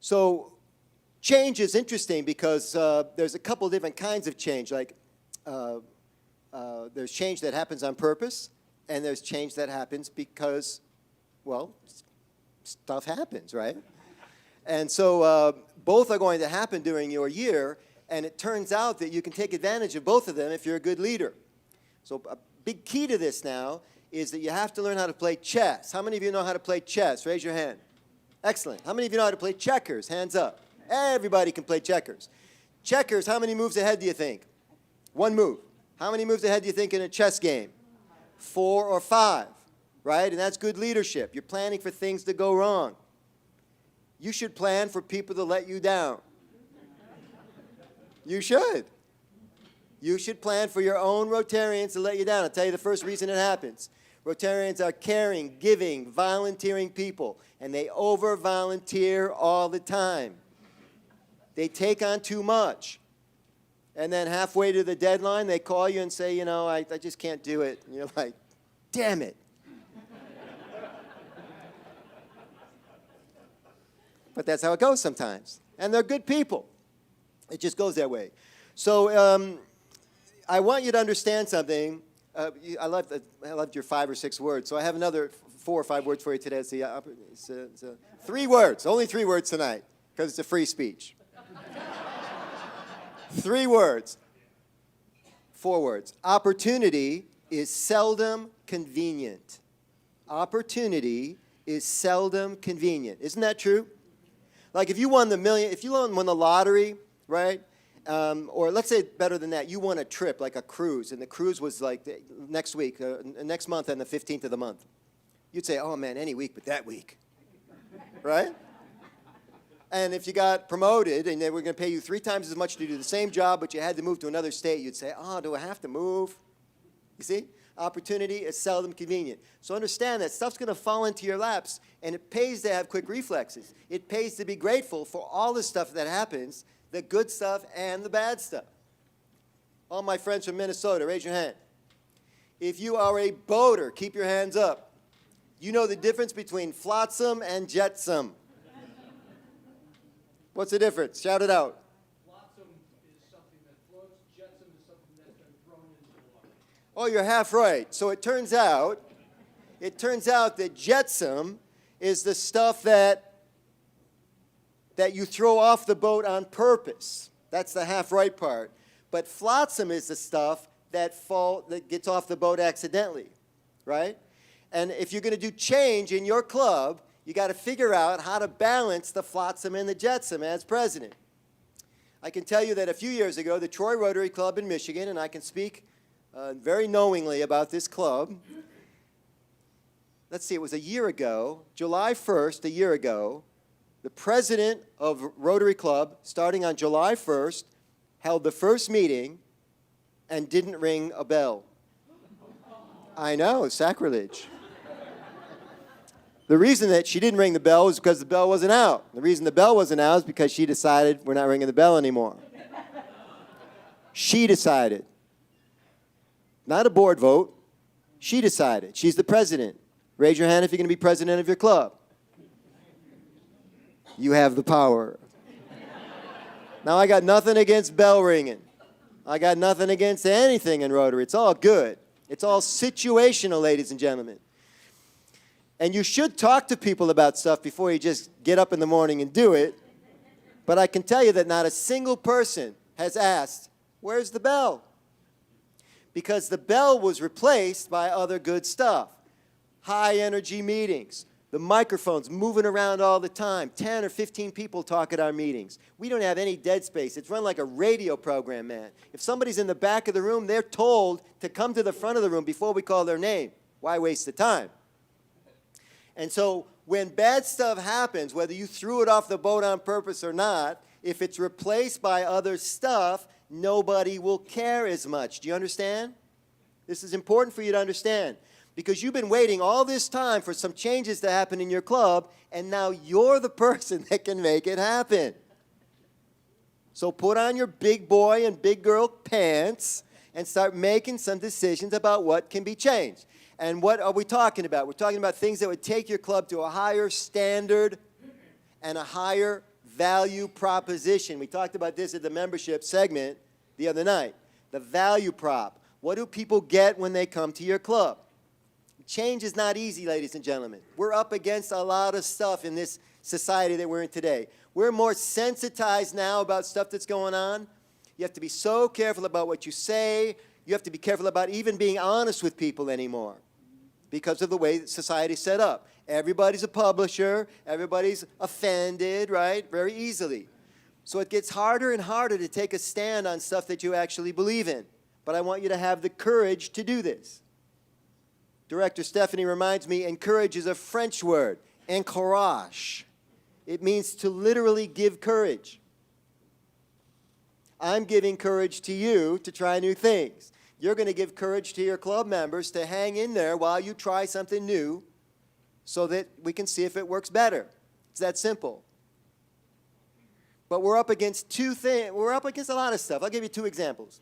So change is interesting because there's a couple different kinds of change. Like there's change that happens on purpose, and there's change that happens because, well, stuff happens, right? And so both are going to happen during your year, and it turns out that you can take advantage of both of them if you're a good leader. So a big key to this now is that you have to learn how to play chess. How many of you know how to play chess? Raise your hand. Excellent. How many of you know how to play checkers? Hands up. Everybody can play checkers. Checkers, how many moves ahead do you think? One move. How many moves ahead do you think in a chess game? 4 or 5, right? And that's good leadership. You're planning for things to go wrong. You should plan for people to let you down. You should. You should plan for your own Rotarians to let you down. I'll tell you the first reason it happens. Rotarians are caring, giving, volunteering people, and they over-volunteer all the time. They take on too much. And then halfway to the deadline, they call you and say, you know, I just can't do it. And you're like, damn it. But that's how it goes sometimes. And they're good people. It just goes that way. So I want you to understand something. I loved your 5 or 6 words. So I have another 4 or 5 words for you today. It's 3 words. Only 3 words tonight, because it's a free speech. 3 words. 4 words. Opportunity is seldom convenient. Opportunity is seldom convenient. Isn't that true? Like if you won the lottery, right? Or let's say better than that, you won a trip, like a cruise, and the cruise was like next month on the 15th of the month. You'd say, oh man, any week but that week, right? And if you got promoted and they were going to pay you 3 times as much to do the same job, but you had to move to another state, you'd say, oh, do I have to move? You see? Opportunity is seldom convenient. So understand that stuff's going to fall into your laps, and it pays to have quick reflexes. It pays to be grateful for all the stuff that happens, the good stuff and the bad stuff. All my friends from Minnesota, raise your hand. If you are a boater, keep your hands up. You know the difference between flotsam and jetsam. What's the difference? Shout it out. Flotsam is something that floats. Jetsam is something that's been thrown into the water. Oh, you're half right. So it turns out that jetsam is the stuff that you throw off the boat on purpose. That's the half right part. But flotsam is the stuff that gets off the boat accidentally, right? And if you're going to do change in your club, you got to figure out how to balance the flotsam and the jetsam as president. I can tell you that a few years ago, the Troy Rotary Club in Michigan, and I can speak very knowingly about this club. Let's see, it was a year ago, July 1st, a year ago, the president of Rotary Club, starting on July 1st, held the first meeting and didn't ring a bell. I know, sacrilege. The reason that she didn't ring the bell was because the bell wasn't out. The reason the bell wasn't out is because she decided we're not ringing the bell anymore. She decided. Not a board vote. She decided. She's the president. Raise your hand if you're going to be president of your club. You have the power. Now, I got nothing against bell ringing. I got nothing against anything in Rotary. It's all good. It's all situational, ladies and gentlemen. And you should talk to people about stuff before you just get up in the morning and do it. But I can tell you that not a single person has asked, where's the bell? Because the bell was replaced by other good stuff. High energy meetings. The microphones moving around all the time. 10 or 15 people talk at our meetings. We don't have any dead space. It's run like a radio program, man. If somebody's in the back of the room, they're told to come to the front of the room before we call their name. Why waste the time? And so when bad stuff happens, whether you threw it off the boat on purpose or not, if it's replaced by other stuff, nobody will care as much. Do you understand? This is important for you to understand. Because you've been waiting all this time for some changes to happen in your club, and now you're the person that can make it happen. So put on your big boy and big girl pants and start making some decisions about what can be changed. And what are we talking about? We're talking about things that would take your club to a higher standard and a higher value proposition. We talked about this at the membership segment the other night. The value prop. What do people get when they come to your club? Change is not easy, ladies and gentlemen. We're up against a lot of stuff in this society that we're in today. We're more sensitized now about stuff that's going on. You have to be so careful about what you say. You have to be careful about even being honest with people anymore because of the way that society's set up. Everybody's a publisher. Everybody's offended, right, very easily. So it gets harder and harder to take a stand on stuff that you actually believe in. But I want you to have the courage to do this. Director Stephanie reminds me, encourage is a French word, encourage. It means to literally give courage. I'm giving courage to you to try new things. You're going to give courage to your club members to hang in there while you try something new so that we can see if it works better. It's that simple. But we're up against two things. We're up against a lot of stuff. I'll give you two examples.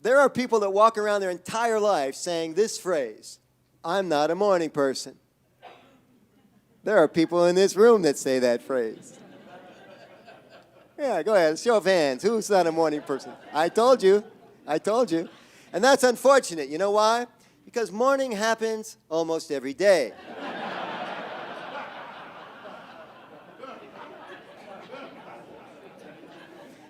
There are people that walk around their entire life saying this phrase, I'm not a morning person. There are people in this room that say that phrase. Yeah, go ahead, show of hands. Who's not a morning person? I told you. I told you. And that's unfortunate. You know why? Because morning happens almost every day.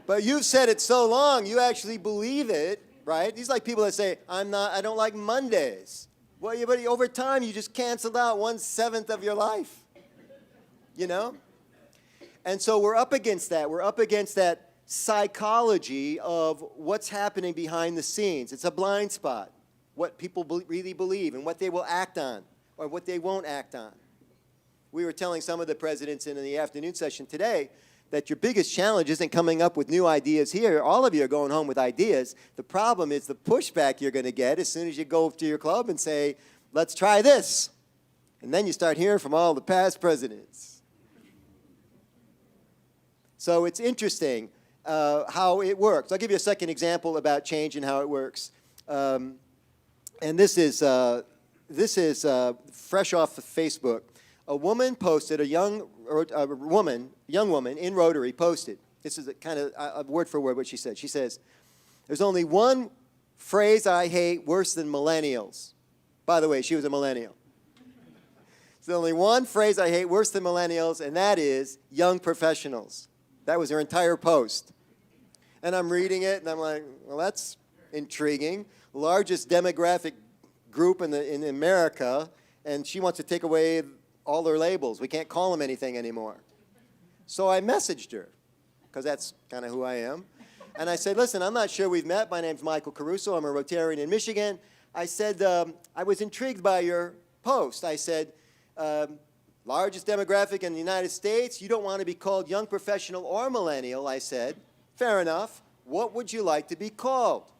But you've said it so long, you actually believe it, right? These are like people that say, I don't like Mondays. Well, but over time, you just canceled out 1/7 of your life, you know? And so we're up against that. We're up against that psychology of what's happening behind the scenes. It's a blind spot, what people really believe and what they will act on or what they won't act on. We were telling some of the presidents in the afternoon session today that your biggest challenge isn't coming up with new ideas here. All of you are going home with ideas. The problem is the pushback you're going to get as soon as you go to your club and say, let's try this. And then you start hearing from all the past presidents. So it's interesting how it works. I'll give you a second example about change and how it works. And this is fresh off of Facebook. A woman posted, a young woman in Rotary posted. This is kind of word for word what she said. She says, there's only one phrase I hate worse than millennials. By the way, she was a millennial. There's only one phrase I hate worse than millennials, and that is young professionals. That was her entire post. And I'm reading it, and I'm like, well, that's intriguing. Largest demographic group in America, and she wants to take away all their labels. We can't call them anything anymore. So I messaged her, because that's kind of who I am. And I said, listen, I'm not sure we've met. My name's Michael Caruso. I'm a Rotarian in Michigan. I said, I was intrigued by your post. I said, largest demographic in the United States. You don't want to be called young professional or millennial. I said, fair enough. What would you like to be called?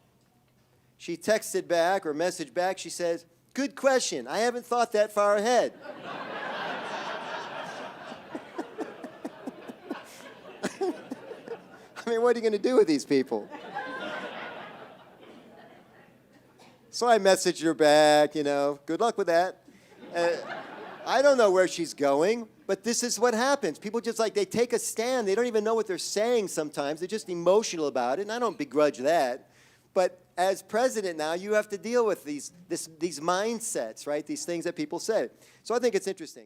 She texted back or messaged back. She says, good question. I haven't thought that far ahead. I mean, what are you going to do with these people? So I messaged her back, you know, good luck with that. I don't know where she's going, but this is what happens. People just they take a stand. They don't even know what they're saying sometimes. They're just emotional about it, and I don't begrudge that. But as president now, you have to deal with these mindsets, right? These things that people say. So I think it's interesting.